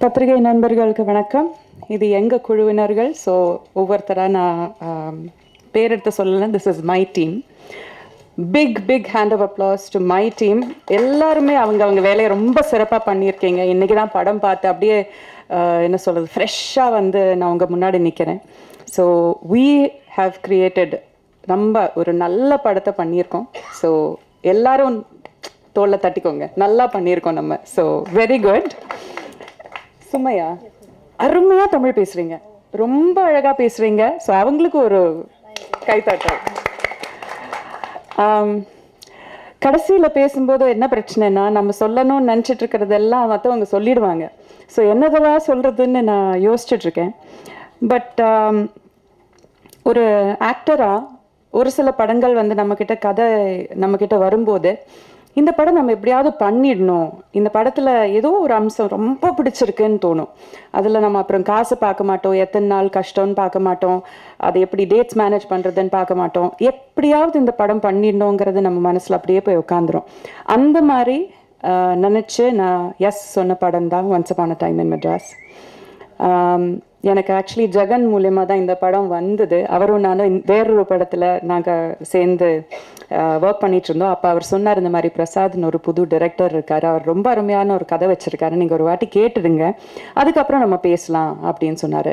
பத்திரிகை நண்பர்களுக்கு வணக்கம். இது எங்கள் குழுவினர்கள். ஸோ ஒவ்வொருத்தராக நான் பேர் எடுத்து சொல்லலாம். This is my team. Big hand of applause to my team. எல்லாருமே அவங்க வேலையை ரொம்ப சிறப்பாக பண்ணியிருக்கீங்க. இன்றைக்கி தான் படம் பார்த்து அப்படியே என்ன சொல்கிறது, ஃப்ரெஷ்ஷாக வந்து நான் உங்கள் முன்னாடி நிற்கிறேன். ஸோ we have created ரொம்ப ஒரு நல்ல படத்தை பண்ணியிருக்கோம். ஸோ எல்லாரும் தோளில் தட்டிக்கோங்க, நல்லா பண்ணியிருக்கோம் நம்ம. So very good. சுமையா அருமையாக தமிழ் பேசுகிறீங்க, ரொம்ப அழகாக பேசுகிறீங்க. ஸோ அவங்களுக்கு ஒரு கைத்தட்டல். கடைசியில் பேசும்போது என்ன பிரச்சனைனா, நம்ம சொல்லணும்னு நினச்சிட்டு இருக்கிறதெல்லாம் மற்றவங்க சொல்லிடுவாங்க. ஸோ என்னதெல்லாம் சொல்கிறதுன்னு நான் யோசிச்சுட்ருக்கேன். பட் ஒரு ஆக்டராக ஒரு சில படங்கள் வந்து நம்மக்கிட்ட கதை நம்மக்கிட்ட வரும்போது, இந்த படம் நம்ம எப்படியாவது பண்ணிடணும், இந்த படத்தில் ஏதோ ஒரு அம்சம் ரொம்ப பிடிச்சிருக்குன்னு தோணும். அதில் நம்ம அப்புறம் காசு பார்க்க மாட்டோம், எத்தனை நாள் கஷ்டம்னு பார்க்க மாட்டோம், அதை எப்படி டேட்ஸ் மேனேஜ் பண்ணுறதுன்னு பார்க்க மாட்டோம். எப்படியாவது இந்த படம் பண்ணிடணுங்கிறது நம்ம மனசில் அப்படியே போய் உட்காந்துரும். அந்த மாதிரி நினச்சி நான் எஸ் சொன்ன படம் தான் once upon a time in Madras. எனக்கு ஆக்சுவலி ஜெகன் மூலியமாக தான் இந்த படம் வந்தது. அவரும் நானும் வேறொரு படத்தில் நாங்கள் சேர்ந்து ஒர்க் பண்ணிகிட்டு இருந்தோம். அப்போ அவர் சொன்னார், இந்த மாதிரி பிரசாத்னு ஒரு புது டைரக்டர் இருக்கார், அவர் ரொம்ப அருமையான ஒரு கதை வச்சுருக்காரு, நீங்கள் ஒரு வாட்டி கேட்டுடுங்க, அதுக்கப்புறம் நம்ம பேசலாம் அப்படின்னு சொன்னார்.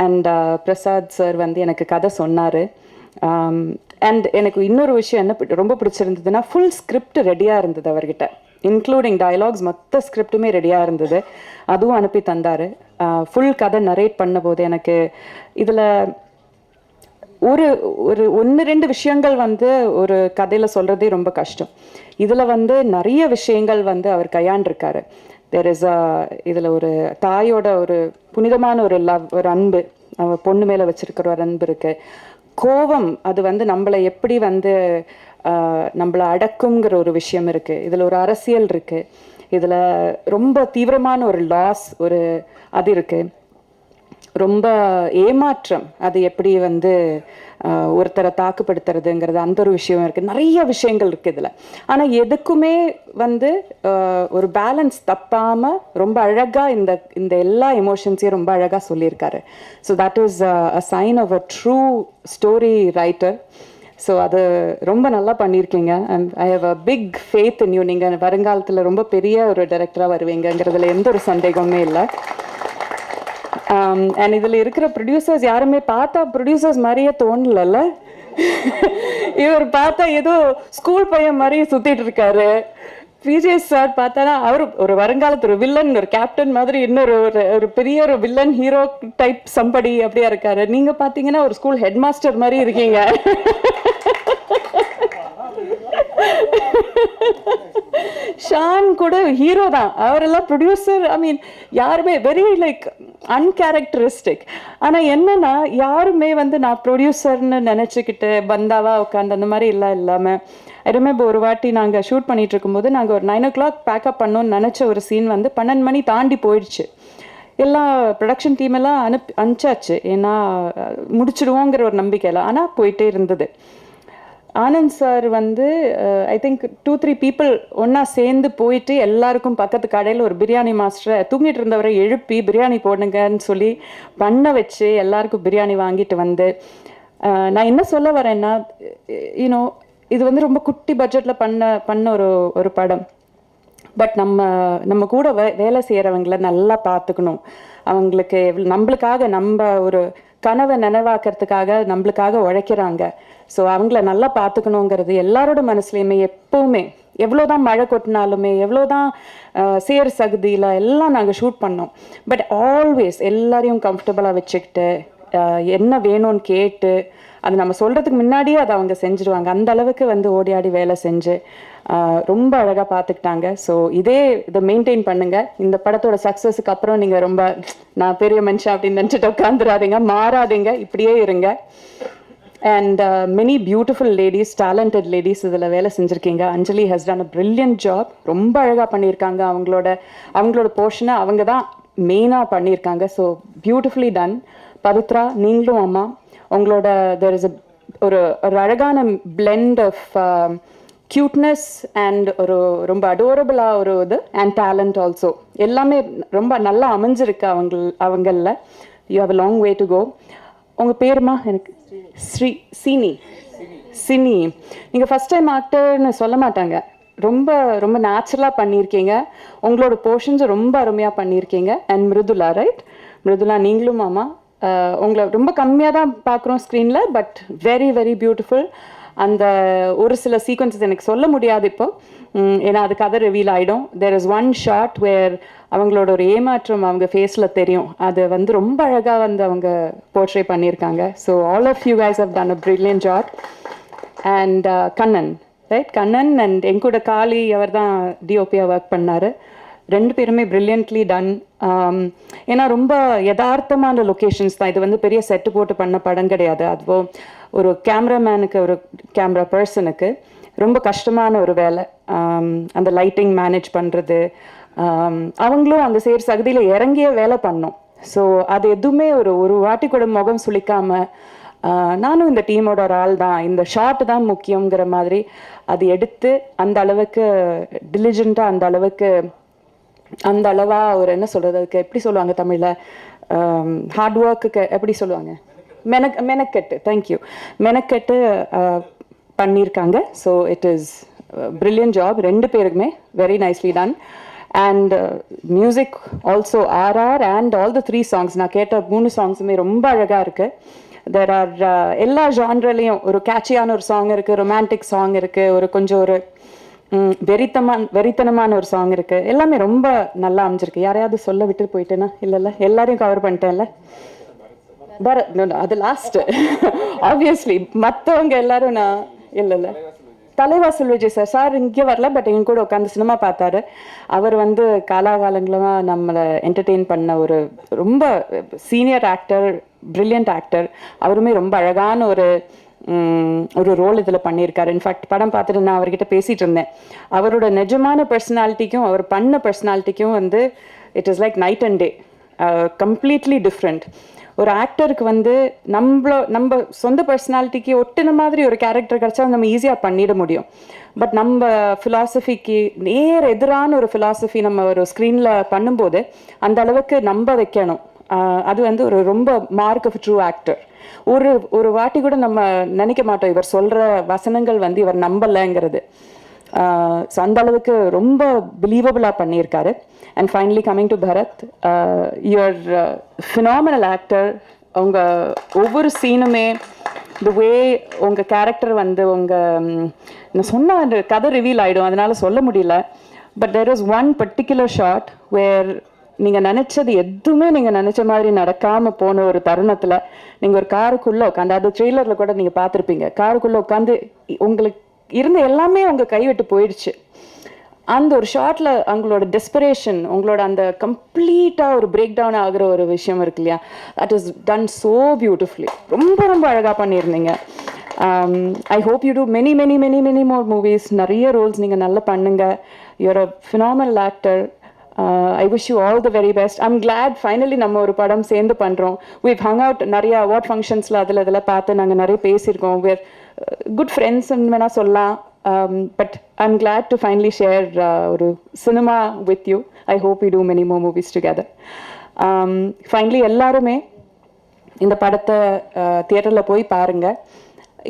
அண்ட் பிரசாத் சார் வந்து எனக்கு கதை சொன்னார். அண்ட் எனக்கு இன்னொரு விஷயம் என்ன ரொம்ப பிடிச்சிருந்ததுன்னா, ஃபுல் ஸ்கிரிப்ட் ரெடியாக இருந்தது அவர்கிட்ட, இன்க்ளூடிங் டயலாக்ஸ், மொத்த ஸ்கிரிப்டுமே ரெடியாக இருந்தது. அதுவும் அனுப்பி தந்தார். ஃபுல் கதை நரேட் பண்ண போது எனக்கு இதில் ஒரு ஒரு 1-2 விஷயங்கள் வந்து ஒரு கதையில் சொல்கிறதே ரொம்ப கஷ்டம். இதில் வந்து நிறைய விஷயங்கள் வந்து அவர் கையாண்டிருக்காரு. தேர் இஸ் இதில் ஒரு தாயோட ஒரு புனிதமான ஒரு லவ், ஒரு அன்பு, அவன் பொண்ணு மேலே வச்சுருக்கிற ஒரு அன்பு இருக்குது. கோபம், அது வந்து நம்மளை எப்படி வந்து நம்மளை அடக்குங்கிற ஒரு விஷயம் இருக்குது. இதில் ஒரு அரசியல் இருக்குது. இதில் ரொம்ப தீவிரமான ஒரு லாஸ் ஒரு அது இருக்குது. ரொம்ப ஏமாற்றம், அது எப்படி வந்து ஒருத்தரை தாக்குப்படுத்துறதுங்கிறது அந்த ஒரு விஷயம் இருக்குது. நிறைய விஷயங்கள் இருக்குது இதில். ஆனால் எதுக்குமே வந்து ஒரு பேலன்ஸ் தப்பாமல் ரொம்ப அழகாக இந்த எல்லா எமோஷன்ஸையும் ரொம்ப அழகாக சொல்லியிருக்காரு. So that is a sign of a true story writer. So அது ரொம்ப நல்லா பண்ணியிருக்கீங்க. I have a big faith in you. நீங்கள் வருங்காலத்தில் ரொம்ப பெரிய ஒரு டைரக்டராக வருவீங்கிறதுல எந்த ஒரு சந்தேகமே இல்லை. அண்ட் இதில் இருக்கிற ப்ரொடியூசர்ஸ் யாருமே பார்த்தா ப்ரொடியூசர்ஸ் மாதிரியே தோணலல்ல. இவர் பார்த்தா ஏதோ ஸ்கூல் பையன் மாதிரி சுற்றிட்டு இருக்காரு. விஜய் சார் பார்த்தானா அவர் ஒரு வருங்காலத்து ஒரு வில்லன், ஒரு கேப்டன் மாதிரி, இன்னொரு ஒரு பெரிய ஒரு வில்லன் ஹீரோ டைப் சம்படி அப்படியா இருக்காரு. நீங்கள் பார்த்தீங்கன்னா ஒரு ஸ்கூல் ஹெட் மாஸ்டர் மாதிரி இருக்கீங்க. ஷான் கூட ஹீரோ தான், அவரெல்லாம் ப்ரொடியூசர். ஐ மீன் யாருமே வெரி லைக் அன்கேரக்டரிஸ்டிக். ஆனால் என்னன்னா, யாருமே வந்து நான் ப்ரொடியூசர்னு நினச்சிக்கிட்டு பந்தாவா உட்காந்து அந்த மாதிரி இல்லாமல் ஐ ரிமெம்பர் ஒரு வாட்டி நாங்கள் ஷூட் பண்ணிகிட்டு இருக்கும்போது, நாங்கள் ஒரு 9 o'clock பேக்கப் பண்ணோன்னு நினச்ச ஒரு சீன் வந்து 12 மணி தாண்டி போயிடுச்சு. எல்லா ப்ரொடக்ஷன் டீம் எல்லாம் அனுப்பிச்சாச்சு, ஏன்னா முடிச்சிடுவோங்கிற ஒரு நம்பிக்கையில். ஆனால் போயிட்டே இருந்தது. ஆனந்த் சார் வந்து ஐ திங்க் 2-3 பீப்புள் ஒன்றா சேர்ந்து போயிட்டு எல்லாருக்கும் பக்கத்து கடையில் ஒரு பிரியாணி மாஸ்டரை தூங்கிட்டு இருந்தவரை எழுப்பி பிரியாணி போடுங்கன்னு சொல்லி பண்ண வச்சு எல்லாருக்கும் பிரியாணி வாங்கிட்டு வந்து, நான் என்ன சொல்ல வரேன்னா, யூனோ இது வந்து ரொம்ப குட்டி பட்ஜெட்டில் பண்ண ஒரு படம். பட் நம்ம கூட வேலை செய்கிறவங்கள நல்லா பார்த்துக்கணும். அவங்களுக்கு நம்மளுக்காக நம்ம ஒரு கனவை நினைவாக்கிறதுக்காக நம்மளுக்காக உழைக்கிறாங்க. ஸோ அவங்கள நல்லா பார்த்துக்கணுங்கிறது எல்லாரோட மனசுலையுமே எப்போவுமே. எவ்வளோதான் மழை கொட்டினாலுமே, எவ்வளோதான் சேர் சகுதியில் எல்லாம் நாங்கள் ஷூட் பண்ணோம். பட் ஆல்வேஸ் எல்லாரையும் கம்ஃபர்டபுளாக வச்சுக்கிட்டு, என்ன வேணும்னு கேட்டு, அது நம்ம சொல்கிறதுக்கு முன்னாடியே அதை அவங்க செஞ்சுருவாங்க. அந்த அளவுக்கு வந்து ஓடி ஆடி வேலை செஞ்சு ரொம்ப அழகாக பார்த்துக்கிட்டாங்க. ஸோ இதை மெயின்டைன் பண்ணுங்கள். இந்த படத்தோட சக்ஸஸுக்கு அப்புறம் நீங்கள் ரொம்ப நான் பெரிய மனுஷன் அப்படின்னு நினச்சிட்டு உட்காந்துடாதீங்க, மாறாதீங்க, இப்படியே இருங்க. And many beautiful ladies, talented ladies இதில் வேலை செஞ்சுருக்கீங்க. Anjali has done a brilliant job. ரொம்ப அழகாக பண்ணியிருக்காங்க. அவங்களோட போர்ஷனை அவங்க தான் மெயினாக பண்ணியிருக்காங்க. So beautifully done. பவித்ரா, நீங்களும் அம்மா, உங்களோட தெர் இஸ் ஒரு அழகான பிளெண்ட் ஆஃப் க்யூட்னஸ் அண்ட் ஒரு ரொம்ப அடோரபிளாக ஒரு இது அண்ட் டேலண்ட் ஆல்சோ எல்லாமே ரொம்ப நல்லா அமைஞ்சிருக்கு அவங்களில். You have a long way to go. உங்கள் பேருமா? எனக்கு சினி. நீங்கள் ஃபஸ்ட் டைம் ஆக்டர்னு சொல்ல மாட்டாங்க, ரொம்ப ரொம்ப நேச்சுரலாக பண்ணியிருக்கீங்க. உங்களோட போர்ஷன்ஸ் ரொம்ப அருமையாக பண்ணியிருக்கீங்க. And Mridula, right? மிருதுலா நீங்களும் மாமா உங்களை ரொம்ப கம்மியாக தான் பார்க்குறோம் ஸ்க்ரீனில், பட் வெரி வெரி பியூட்டிஃபுல். அந்த ஒரு சில சீக்வன்சஸ் எனக்கு சொல்ல முடியாது இப்போ, ஏன்னா அது கதை ரிவீல் ஆகிடும். தேர் இஸ் ஒன் ஷார்ட் வேர் அவங்களோட ஒரு ஏமாற்றம் அவங்க ஃபேஸில் தெரியும். அது வந்து ரொம்ப அழகாக வந்து அவங்க போர்ட்ரே பண்ணியிருக்காங்க. So all of you guys have done a brilliant job. And Kannan, right? Kannan and என் கூட காளி அவர் தான் டிஓபியாக ஒர்க் பண்ணார். ரெண்டு பேருமே ப்ரில்லியன்ட்லி டன். ஏன்னா ரொம்ப யதார்த்தமான லொக்கேஷன்ஸ் தான். இது வந்து பெரிய செட்டு போட்டு பண்ண படம் கிடையாது. அதுவும் ஒரு கேமராமேனுக்கு, ஒரு கேமரா பர்சனுக்கு ரொம்ப கஷ்டமான ஒரு வேலை. அந்த லைட்டிங் மேனேஜ் பண்ணுறது, அவங்களும் அந்த சகுதியில் இறங்கிய வேலை பண்ணோம். ஸோ அது எதுவுமே ஒரு வாட்டி கூட முகம் சுளிக்காமல், நானும் இந்த டீமோட ஒரு ஆள் தான், இந்த ஷார்ட் தான் முக்கியங்கிற மாதிரி அது எடுத்து அந்த அளவுக்கு டிலிஜெண்ட்டாக, அந்த அளவாக ஒரு என்ன சொல்கிறது, அதுக்கு எப்படி சொல்லுவாங்க தமிழில், ஹார்ட் ஒர்க்குக்கு எப்படி சொல்லுவாங்க, மெனக்கெட்டு. தேங்க்யூ. மெனக்கெட்டு பண்ணியிருக்காங்க. So it is brilliant job ரெண்டு பேருக்குமே. Very nicely done. And music also RR and all the 3 songs, நான் கேட்ட 3 songsமே ரொம்ப அழகாக இருக்குது. தெர் ஆர் எல்லா ஜான்ரலையும் ஒரு கேட்சியான ஒரு சாங் இருக்குது, ரொமான்டிக் சாங் இருக்குது, ஒரு கொஞ்சம் ஒரு வெறித்தனமான ஒரு சாங் இருக்குது. எல்லாமே ரொம்ப நல்லா அமைஞ்சிருக்கு. யாரையாவது சொல்ல விட்டு போயிட்டேன்னா? இல்லைல்ல, எல்லாரையும் கவர் பண்ணிட்டேன்ல. அது லாஸ்ட்டு ஆப்வியஸ்லி. மற்றவங்க எல்லாரும் நான் இல்லைல்ல. தலைவாசல் விஜய் சார் இங்கே வரல, பட் எங்க கூட உட்காந்து சினிமா பார்த்தாரு. அவர் வந்து காலாகாலங்களாக நம்மளை என்டர்டெயின் பண்ண ஒரு ரொம்ப சீனியர் ஆக்டர், பிரில்லியன்ட் ஆக்டர். அவருமே ரொம்ப அழகான ஒரு ரோல் இதில் பண்ணியிருக்காரு. இன்ஃபேக்ட் படம் பார்த்துட்டு நான் அவர்கிட்ட பேசிகிட்டு இருந்தேன். அவரோட நிஜமான பர்சனாலிட்டிக்கும் அவர் பண்ண பர்சனாலிட்டிக்கும் வந்து it is like night and day, completely different. ஒரு ஆக்டருக்கு வந்து நம்ம சொந்த பர்சனாலிட்டிக்கு ஒட்டின மாதிரி ஒரு கேரக்டர் கிடச்சா நம்ம ஈஸியாக பண்ணிட முடியும். பட் நம்ம ஃபிலாசபிக்கு எதிரான ஒரு ஃபிலாசபி நம்ம ஒரு ஸ்க்ரீனில் பண்ணும்போது அந்த அளவுக்கு நம்ப வைக்கணும். அது வந்து ரொம்ப மார்க் ஆஃப் ட்ரூ ஆக்டர். ஒரு வாட்டி கூட நம்ம நினைக்க மாட்டோம் இவர் சொல்கிற வசனங்கள் வந்து இவர் நம்பலைங்கிறது. ஸோ அந்த அளவுக்கு ரொம்ப பிலீவபிளாக பண்ணியிருக்காரு. And finally coming to Bharath, you're phenomenal actor. உங்கள் ஒவ்வொரு சீனுமே த வே உங்கள் கேரக்டர் வந்து நான் சொன்ன அந்த கதை ரிவீல் ஆகிடும், அதனால சொல்ல முடியல. But there is one particular shot where நீங்கள் நினச்சது எதுவுமே நீங்கள் நினச்ச மாதிரி நடக்காமல் போன ஒரு தருணத்தில் நீங்கள் ஒரு காருக்குள்ளே உட்காந்து, அது ட்ரெய்லரில் கூட நீங்கள் பார்த்துருப்பீங்க, காருக்குள்ளே உட்காந்து உங்களுக்கு இருந்த எல்லாமே உங்கள் கைவிட்டு போயிடுச்சு. அந்த ஒரு ஷார்ட்டில் அவங்களோட டெஸ்பரேஷன், உங்களோட அந்த கம்ப்ளீட்டாக ஒரு பிரேக் டவுன் ஆகிற ஒரு விஷயம் இருக்கு இல்லையா, that is done so beautifully. ரொம்ப ரொம்ப அழகாக பண்ணியிருந்தீங்க. I hope you do many many many many more movies. நிறைய ரோல்ஸ் நீங்கள் நல்லா பண்ணுங்க. You're a phenomenal actor. I wish you all the very best. I'm glad finally நம்ம ஒரு படம் சேர்ந்து பண்ணுறோம். வீவ் ஹங் அவுட் நிறைய அவார்ட் ஃபங்க்ஷன்ஸில் அதில் பார்த்து நாங்கள் நிறைய பேசியிருக்கோம். வேர் குட் ஃப்ரெண்ட்ஸ்ன்னு வேணால் சொல்லலாம். But I'm glad to finally share ஒரு cinema with you. I hope you do many more movies together. Finally எல்லாருமே இந்த படத்தை தியேட்டரில் போய் பாருங்கள்.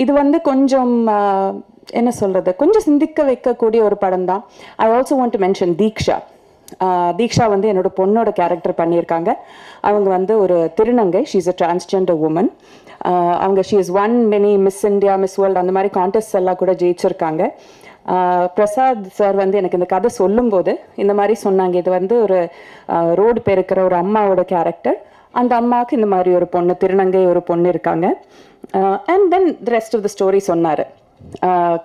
இது வந்து கொஞ்சம் என்ன சொல்கிறது, கொஞ்சம் சிந்திக்க வைக்கக்கூடிய ஒரு படம் தான். I also want to mention Deeksha வந்து என்னோட பொண்ணோட கேரக்டர் பண்ணியிருக்காங்க. அவங்க வந்து ஒரு திருநங்கை. She is a transgender woman. அவங்க she is one many Miss India, Miss World அந்த மாதிரி கான்டெஸ்ட் எல்லாம் கூட ஜெயிச்சிருக்காங்க. பிரசாத் சார் வந்து எனக்கு இந்த கதை சொல்லும்போது இந்த மாதிரி சொன்னாங்க, இது வந்து ஒரு ரோடு பெருக்கிற ஒரு அம்மாவோட கேரக்டர். அந்த அம்மாவுக்கு இந்த மாதிரி ஒரு பொண்ணு, திருநங்கை ஒரு பொண்ணு இருக்காங்க. And then the rest of the story சொன்னார்.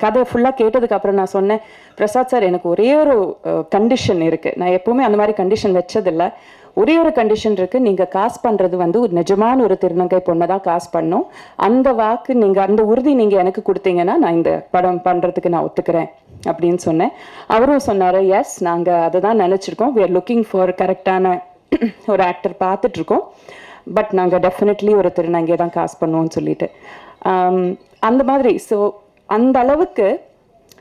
கதை ஃபுல்லாக கேட்டதுக்கு அப்புறம் நான் சொன்னேன், பிரசாத் சார் எனக்கு ஒரே ஒரு கண்டிஷன் இருக்குது. நான் எப்போவுமே அந்த மாதிரி கண்டிஷன் வச்சதில்லை. ஒரே ஒரு கண்டிஷன் இருக்குது. நீங்கள் காசு பண்ணுறது வந்து ஒரு நிஜமான ஒரு திருநங்கை பொண்ணை தான் காசு பண்ணணும். அந்த வாக்கு நீங்கள், அந்த உறுதி நீங்கள் எனக்கு கொடுத்தீங்கன்னா நான் இந்த படம் பண்ணுறதுக்கு நான் ஒத்துக்கிறேன் அப்படின்னு சொன்னேன். அவரும் சொன்னார், எஸ் நாங்கள் அதை தான் நினச்சிருக்கோம். வி ஆர் லுக்கிங் ஃபார் கரெக்டான ஒரு ஆக்டர் பார்த்துட்ருக்கோம். பட் நாங்கள் டெஃபினெட்லி ஒரு திருநங்கையை தான் காசு பண்ணுவோம்னு சொல்லிட்டு அந்த மாதிரி. ஸோ அந்த அளவுக்கு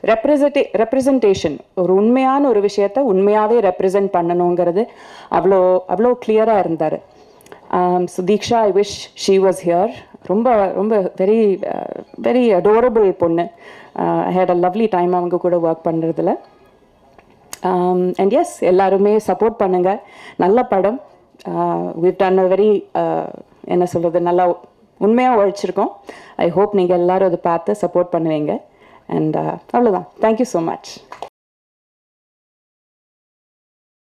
ரெப்ரசன்டேஷன், ஒரு உண்மையான ஒரு விஷயத்த உண்மையாகவே ரெப்ரசன்ட் பண்ணணுங்கிறது அவ்வளோ அவ்வளோ கிளியராக இருந்தார். So Diksha, I wish she was here. ரொம்ப ரொம்ப வெரி வெரி அடோரபிள் பொண்ணு. ஐ ஹேட் அ லவ்லி டைம் அவங்க கூட ஒர்க் பண்ணுறதுல. அண்ட் எஸ், எல்லாருமே சப்போர்ட் பண்ணுங்கள். நல்ல படம். we've done a very என்ன சொல்கிறது, நல்லா உண்மையாக உழைச்சிருக்கோம். ஐ ஹோப் நீங்கள் எல்லோரும் அதை பார்த்து சப்போர்ட் பண்ணுவீங்க. அண்ட் அவ்வளோதான். Thank you so much.